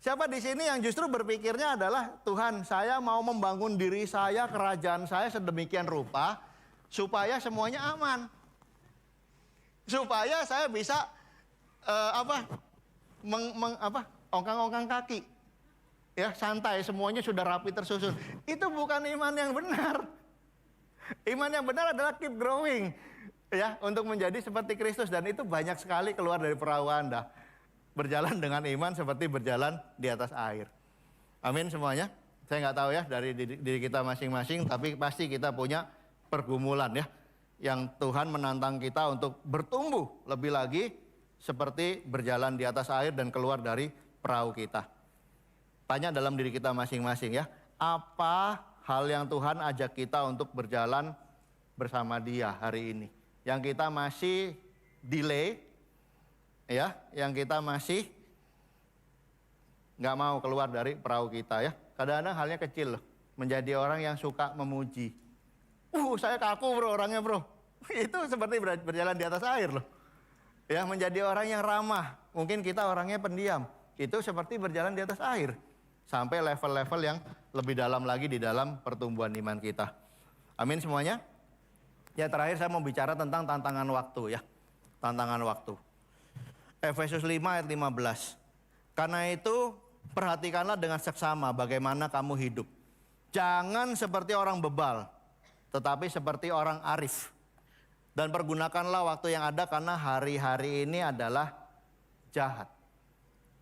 Speaker 1: Siapa di sini yang justru berpikirnya adalah Tuhan, saya mau membangun diri saya, kerajaan saya sedemikian rupa supaya semuanya aman, supaya saya bisa ongkang-ongkang kaki, ya santai, semuanya sudah rapi tersusun. Itu bukan iman yang benar. Iman yang benar adalah keep growing, ya untuk menjadi seperti Kristus dan itu banyak sekali keluar dari perahu Anda. Berjalan dengan iman seperti berjalan di atas air. Amin semuanya. Saya nggak tahu ya dari diri kita masing-masing, tapi pasti kita punya pergumulan ya. Yang Tuhan menantang kita untuk bertumbuh lebih lagi seperti berjalan di atas air dan keluar dari perahu kita. Tanya dalam diri kita masing-masing ya. Apa hal yang Tuhan ajak kita untuk berjalan bersama Dia hari ini? Yang kita masih delay, ya, yang kita masih nggak mau keluar dari perahu kita ya. Kadang-kadang halnya kecil loh. Menjadi orang yang suka memuji. Saya kaku bro orangnya bro. Itu seperti berjalan di atas air loh. Ya, menjadi orang yang ramah. Mungkin kita orangnya pendiam. Itu seperti berjalan di atas air. Sampai level-level yang lebih dalam lagi di dalam pertumbuhan iman kita. Amin semuanya. Ya terakhir saya mau bicara tentang tantangan waktu ya. Tantangan waktu. Efesus 5 ayat 15. Karena itu perhatikanlah dengan seksama bagaimana kamu hidup. Jangan seperti orang bebal, tetapi seperti orang arif. Dan pergunakanlah waktu yang ada karena hari-hari ini adalah jahat.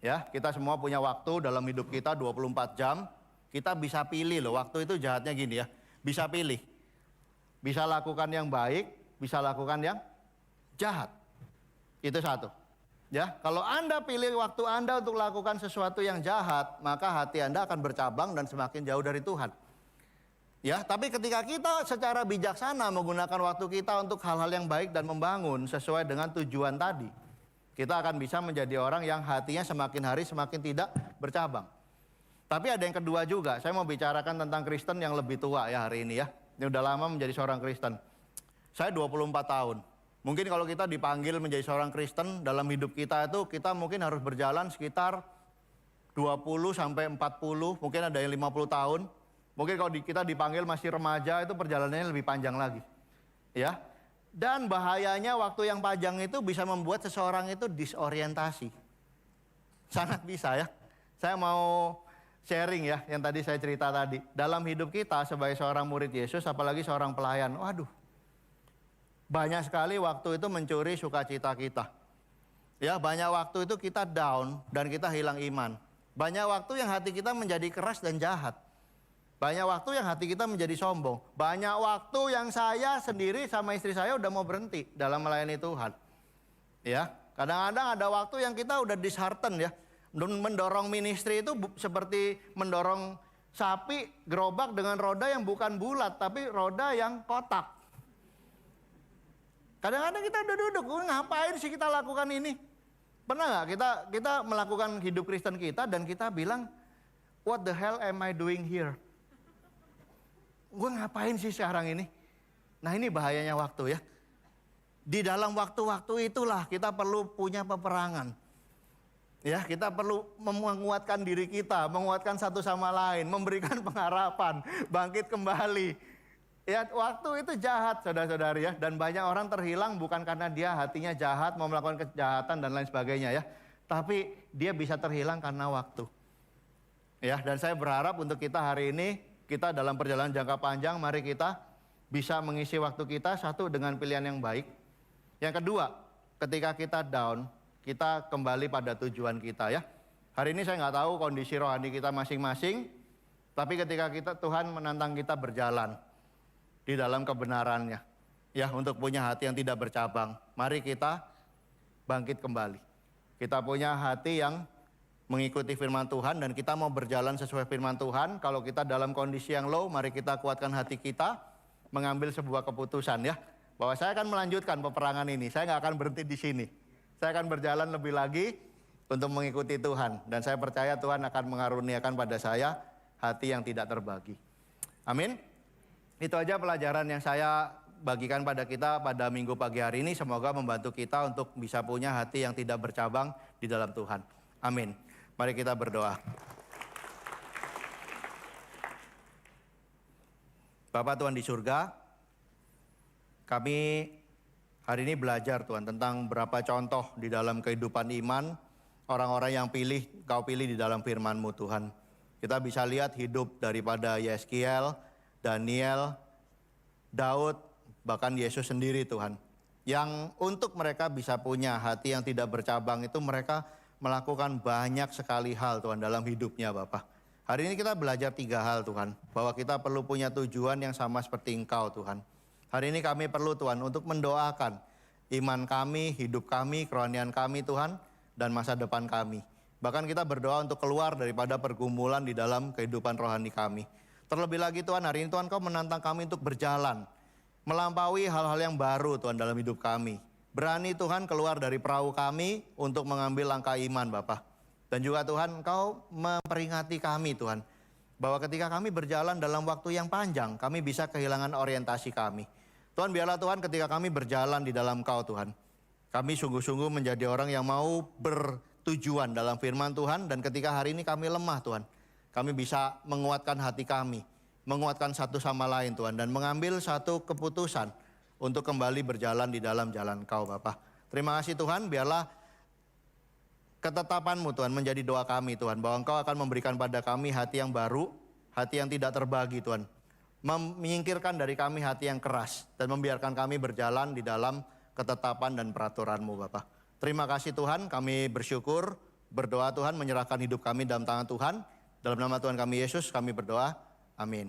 Speaker 1: Ya, kita semua punya waktu dalam hidup kita 24 jam. Kita bisa pilih loh, waktu itu jahatnya gini ya. Bisa pilih. Bisa lakukan yang baik, bisa lakukan yang jahat. Itu satu. Ya, kalau Anda pilih waktu Anda untuk lakukan sesuatu yang jahat, maka hati Anda akan bercabang dan semakin jauh dari Tuhan. Ya, tapi ketika kita secara bijaksana menggunakan waktu kita untuk hal-hal yang baik dan membangun sesuai dengan tujuan tadi, kita akan bisa menjadi orang yang hatinya semakin hari semakin tidak bercabang. Tapi ada yang kedua juga, saya mau bicarakan tentang Kristen yang lebih tua ya hari ini ya. Ini udah lama menjadi seorang Kristen. Saya 24 tahun. Mungkin kalau kita dipanggil menjadi seorang Kristen dalam hidup kita itu, kita mungkin harus berjalan sekitar 20 sampai 40, mungkin ada yang 50 tahun. Mungkin kalau kita dipanggil masih remaja itu perjalanannya lebih panjang lagi. Ya. Dan bahayanya waktu yang panjang itu bisa membuat seseorang itu disorientasi. Sangat bisa ya. Saya mau sharing ya, yang tadi saya cerita tadi. Dalam hidup kita sebagai seorang murid Yesus, apalagi seorang pelayan, waduh, banyak sekali waktu itu mencuri sukacita kita. Ya, banyak waktu itu kita down dan kita hilang iman. Banyak waktu yang hati kita menjadi keras dan jahat. Banyak waktu yang hati kita menjadi sombong. Banyak waktu yang saya sendiri sama istri saya udah mau berhenti dalam melayani Tuhan. Ya, kadang-kadang ada waktu yang kita udah dishearten ya. Mendorong ministry itu seperti mendorong sapi gerobak dengan roda yang bukan bulat tapi roda yang kotak. Kadang-kadang kita udah duduk, ngapain sih kita lakukan ini? Pernah nggak kita melakukan hidup Kristen kita dan kita bilang, what the hell am I doing here? Gue ngapain sih sekarang ini? Nah ini bahayanya waktu ya. Di dalam waktu-waktu itulah kita perlu punya peperangan. Ya, kita perlu menguatkan diri kita, menguatkan satu sama lain, memberikan pengharapan, bangkit kembali. Ya, waktu itu jahat, saudara-saudari ya. Dan banyak orang terhilang bukan karena dia hatinya jahat, mau melakukan kejahatan dan lain sebagainya ya. Tapi dia bisa terhilang karena waktu. Ya, dan saya berharap untuk kita hari ini, kita dalam perjalanan jangka panjang, mari kita bisa mengisi waktu kita satu dengan pilihan yang baik. Yang kedua, ketika kita down, kita kembali pada tujuan kita ya. Hari ini saya nggak tahu kondisi rohani kita masing-masing, tapi ketika Tuhan menantang kita berjalan di dalam kebenarannya, ya untuk punya hati yang tidak bercabang, mari kita bangkit kembali. Kita punya hati yang mengikuti firman Tuhan dan kita mau berjalan sesuai firman Tuhan. Kalau kita dalam kondisi yang low, mari kita kuatkan hati kita, mengambil sebuah keputusan ya, bahwa saya akan melanjutkan peperangan ini, saya nggak akan berhenti di sini. Saya akan berjalan lebih lagi untuk mengikuti Tuhan. Dan saya percaya Tuhan akan mengaruniakan pada saya hati yang tidak terbagi. Amin. Itu aja pelajaran yang saya bagikan pada kita pada minggu pagi hari ini. Semoga membantu kita untuk bisa punya hati yang tidak bercabang di dalam Tuhan. Amin. Mari kita berdoa. Bapa Tuhan di surga, kami hari ini belajar Tuhan tentang berapa contoh di dalam kehidupan iman orang-orang yang Kau pilih di dalam firman-Mu Tuhan. Kita bisa lihat hidup daripada Yeskiel, Daniel, Daud, bahkan Yesus sendiri Tuhan. Yang untuk mereka bisa punya hati yang tidak bercabang itu mereka melakukan banyak sekali hal Tuhan dalam hidupnya Bapa. Hari ini kita belajar 3 hal Tuhan. Bahwa kita perlu punya tujuan yang sama seperti Engkau Tuhan. Hari ini kami perlu Tuhan untuk mendoakan iman kami, hidup kami, kerohanian kami Tuhan, dan masa depan kami. Bahkan kita berdoa untuk keluar daripada pergumulan di dalam kehidupan rohani kami. Terlebih lagi Tuhan, hari ini Tuhan Kau menantang kami untuk berjalan, melampaui hal-hal yang baru Tuhan dalam hidup kami. Berani Tuhan keluar dari perahu kami untuk mengambil langkah iman Bapa. Dan juga Tuhan Kau memperingati kami Tuhan, bahwa ketika kami berjalan dalam waktu yang panjang, kami bisa kehilangan orientasi kami. Tuhan biarlah Tuhan ketika kami berjalan di dalam Kau Tuhan, kami sungguh-sungguh menjadi orang yang mau bertujuan dalam firman Tuhan. Dan ketika hari ini kami lemah Tuhan, kami bisa menguatkan hati kami, menguatkan satu sama lain Tuhan, dan mengambil satu keputusan untuk kembali berjalan di dalam jalan Kau Bapa. Terima kasih Tuhan, biarlah ketetapan-Mu Tuhan menjadi doa kami Tuhan, bahwa Engkau akan memberikan pada kami hati yang baru, hati yang tidak terbagi Tuhan. Menyingkirkan dari kami hati yang keras dan membiarkan kami berjalan di dalam ketetapan dan peraturan-Mu Bapa. Terima kasih Tuhan, kami bersyukur, berdoa Tuhan, menyerahkan hidup kami dalam tangan Tuhan. Dalam nama Tuhan kami Yesus kami berdoa, amin.